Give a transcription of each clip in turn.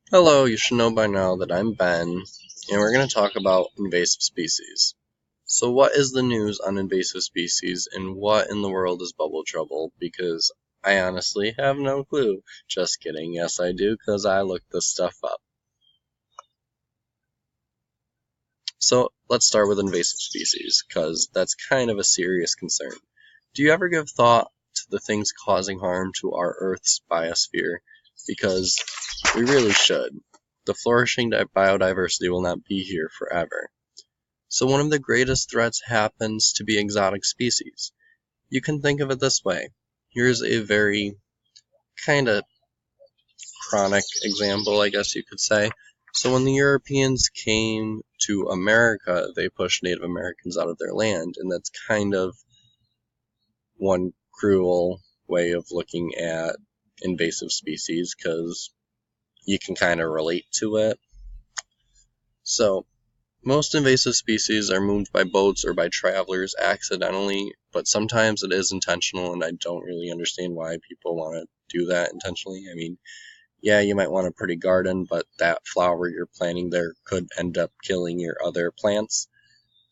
Hello, you should know by now that I'm Ben, and we're going to talk about invasive species. So, what is the news on invasive species, and what in the world is bubble trouble? Because I honestly have no clue. Just kidding, yes, I do, because I looked this stuff up. So, let's start with invasive species, because that's kind of a serious concern. Do you ever give thought to the things causing harm to our Earth's biosphere? Because we really should. The flourishing biodiversity will not be here forever. So one of the greatest threats happens to be exotic species. You can think of it this way. Here's a very kind of chronic example, I guess you could say. So when the Europeans came to America, they pushed Native Americans out of their land, and that's kind of one cruel way of looking at invasive species because you can kind of relate to it. So most invasive species are moved by boats or by travelers accidentally, but sometimes it is intentional, and I don't really understand why people want to do that intentionally. I mean, yeah, you might want a pretty garden, but that flower you're planting there could end up killing your other plants.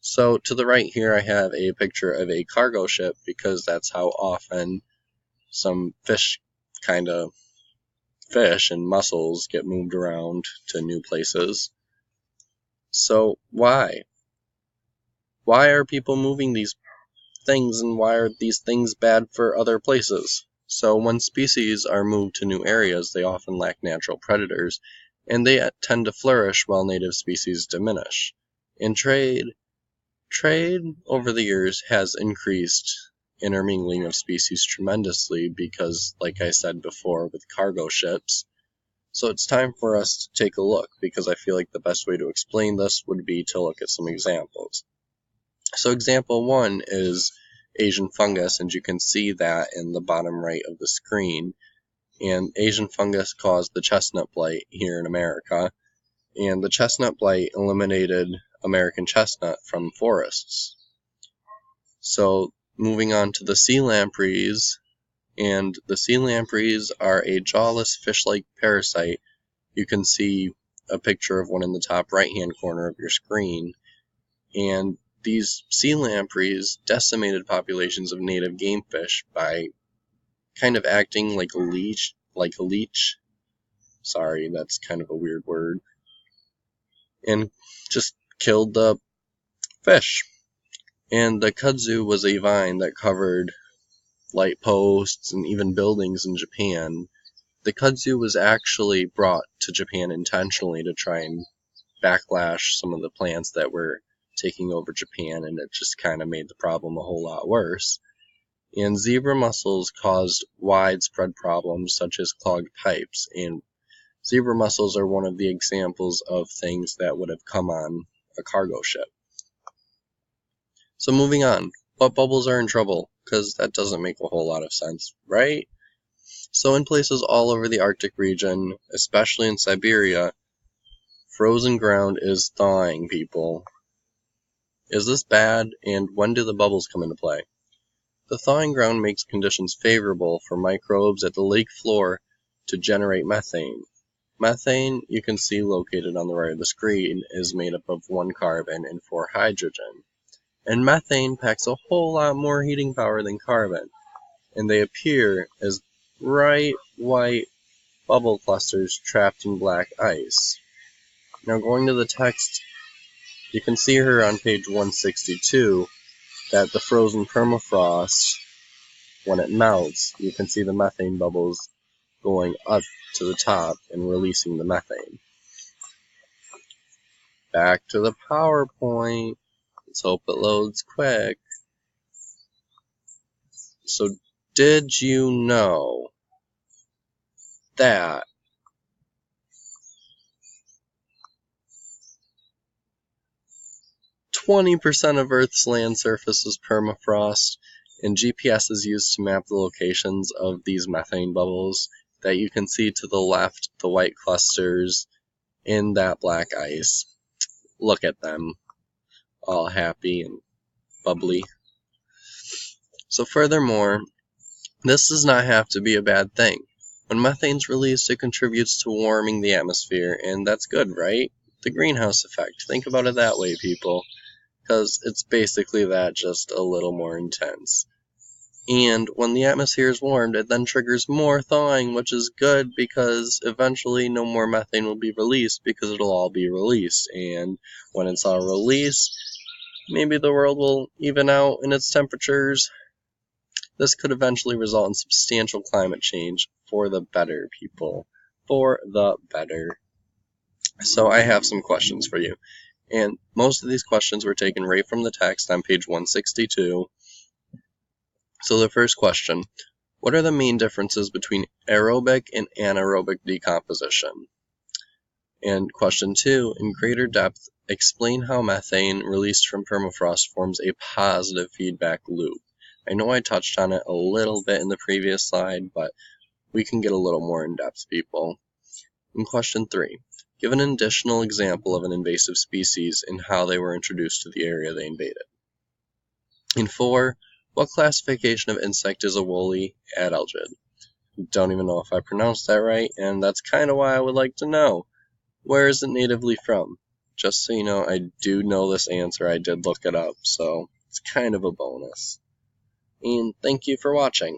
So to the right here, I have a picture of a cargo ship because that's how often some kind of fish and mussels get moved around to new places. So why? Why are people moving these things, and why are these things bad for other places? So when species are moved to new areas, they often lack natural predators, and they tend to flourish while native species diminish. In trade over the years has increased intermingling of species tremendously because, like I said before, with cargo ships. So it's time for us to take a look, because I feel like the best way to explain this would be to look at some examples. So example one is Asian fungus, and you can see that in the bottom right of the screen. And Asian fungus caused the chestnut blight here in America, and the chestnut blight eliminated American chestnut from forests. So moving on to the sea lampreys, and the sea lampreys are a jawless fish-like parasite. You can see a picture of one in the top right-hand corner of your screen. And these sea lampreys decimated populations of native game fish by kind of acting like a leech. Sorry, that's kind of a weird word. And just killed the fish. And the kudzu was a vine that covered light posts and even buildings in Japan. The kudzu was actually brought to Japan intentionally to try and backlash some of the plants that were taking over Japan, and it just kind of made the problem a whole lot worse. And zebra mussels caused widespread problems such as clogged pipes, and zebra mussels are one of the examples of things that would have come on a cargo ship. So moving on, what bubbles are in trouble? Because that doesn't make a whole lot of sense, right? So in places all over the Arctic region, especially in Siberia, frozen ground is thawing, people. Is this bad, and when do the bubbles come into play? The thawing ground makes conditions favorable for microbes at the lake floor to generate methane. Methane, you can see located on the right of the screen, is made up of 1 carbon and 4 hydrogen. And methane packs a whole lot more heating power than carbon, and they appear as bright white bubble clusters trapped in black ice. Now going to the text, you can see here on page 162 that the frozen permafrost, when it melts, you can see the methane bubbles going up to the top and releasing the methane. Back to the PowerPoint. Let's hope it loads quick. So did you know that 20% of Earth's land surface is permafrost, and GPS is used to map the locations of these methane bubbles that you can see to the left, the white clusters in that black ice. Look at them, all happy and bubbly. So furthermore, this does not have to be a bad thing. When methane's released, it contributes to warming the atmosphere, and that's good, right? The greenhouse effect. Think about it that way, people, because it's basically that, just a little more intense. And when the atmosphere is warmed, it then triggers more thawing, which is good because eventually no more methane will be released because it'll all be released. And when it's all released, maybe the world will even out in its temperatures. This could eventually result in substantial climate change for the better, people. For the better. So I have some questions for you. And most of these questions were taken right from the text on page 162. So the first question, what are the main differences between aerobic and anaerobic decomposition? And question 2, in greater depth, explain how methane released from permafrost forms a positive feedback loop. I know I touched on it a little bit in the previous slide, but we can get a little more in depth, people. In question 3, give an additional example of an invasive species and how they were introduced to the area they invaded. In 4, what classification of insect is a woolly adelgid? Don't even know if I pronounced that right, and that's kind of why I would like to know. Where is it natively from? Just so you know, I do know this answer. I did look it up, so it's kind of a bonus. And thank you for watching.